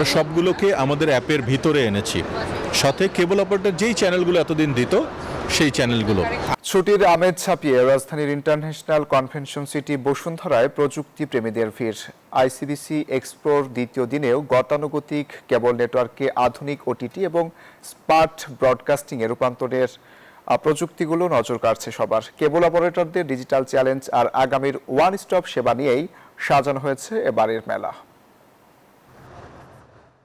আমরা সবগুলোকে আমাদের অ্যাপের ভিতরে এনেছি, সাথে কেবল অপারেটর যেই চ্যানেলগুলো এতদিন দিত সেই চ্যানেলগুলো। ছুটির আমেজ ছাপিয়ে রাজধানীর ইন্টারন্যাশনাল কনভেনশন সিটি বসুন্ধরায় প্রযুক্তি প্রেমীদের ভিড়। আইসিবিসি এক্সপ্লোর দ্বিতীয় দিনেও গতানুগতিক কেবল নেটওয়ার্কে আধুনিক ওটিটি এবং স্মার্ট ব্রডকাস্টিংয়ে রূপান্তরের প্রযুক্তিগুলো নজর কাড়ছে সবার। কেবল অপারেটরদের ডিজিটাল চ্যালেঞ্জ আর আগামীর ওয়ান স্টপ সেবা নিয়েই সাজানো হয়েছে এবারের মেলা।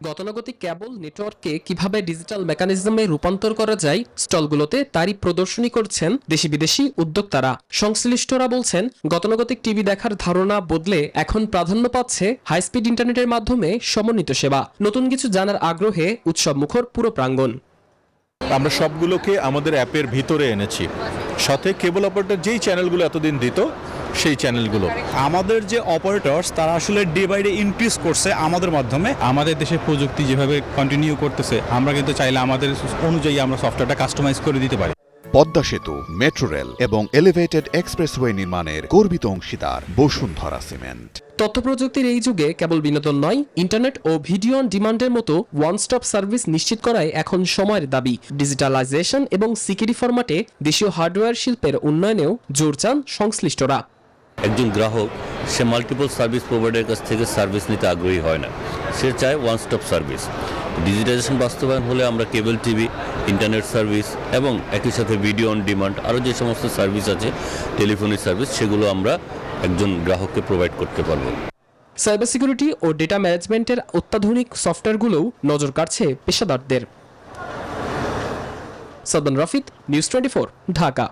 গতানুগতিক কেবল নেটওয়ার্ককে কিভাবে ডিজিটাল মেকানিজমে রূপান্তর করা যায়, স্টলগুলোতে তারই প্রদর্শনী করছেন দেশি বিদেশি উদ্যোক্তারা। সংশ্লিষ্টরা বলছেন, গতানুগতিক টিভি দেখার ধারণা বদলে এখন প্রাধান্য পাচ্ছে হাই স্পিড ইন্টারনেটের মাধ্যমে সমন্বিত সেবা। নতুন কিছু জানার আগ্রহে উৎসব মুখর পুরো প্রাঙ্গণ। আমরা সবগুলোকে আমাদের অ্যাপের ভিতরে এনেছি, সাথে কেবল অপারেটর যেই চ্যানেলগুলো এতদিন দিত সেই চ্যানেলগুলো। আমাদের যে অপারেটরস তারা আসলে ডে বাই ডে ইনক্রিজ করছে আমাদের মাধ্যমে। আমাদের দেশের প্রযুক্তি যেভাবে কন্টিনিউ করতেছে, আমরা কিন্তু চাইলে আমাদের অনুযায়ী আমরা সফটওয়্যারটা কাস্টমাইজ করে দিতে পারি। পদ্মা সেতু, মেট্রো রেল এবং এলিভেটেড এক্সপ্রেসওয়ে নির্মাণের গর্বিত অংশীদার বসুন্ধরা সিমেন্ট। তথ্য প্রযুক্তির এই যুগে কেবল বিনোদন নয়, ইন্টারনেট ও ভিডিও অন ডিমান্ডের মতো ওয়ান স্টপ সার্ভিস নিশ্চিত করাই এখন সময়ের দাবি। ডিজিটালাইজেশন এবং সিকিউরিটি ফরম্যাটে দেশীয় হার্ডওয়্যার শিল্পের উন্নয়নেও জোর চান সংশ্লিষ্টরা। একজন গ্রাহক সে মাল্টিপল সার্ভিস প্রোভাইডারের কাছ থেকে সার্ভিস নিতে আগ্রহী হয় না, সে চায় ওয়ান স্টপ সার্ভিস। ডিজিটাইজেশন বাস্তবায়ন হলে আমরা কেবল টিভি, ইন্টারনেট সার্ভিস এবং একই সাথে ভিডিও অন ডিমান্ড আরও যে সমস্ত সার্ভিস আছে, টেলিফোনিক সার্ভিস, সেগুলো আমরা একজন গ্রাহককে প্রোভাইড করতে পারবো। সাইবার সিকিউরিটি ও ডেটা ম্যানেজমেন্টের অত্যাধুনিক সফটওয়্যারগুলোও নজর কাড়ছে পেশাদারদের। সাদমান রাফিদ, নিউজ 24, ঢাকা।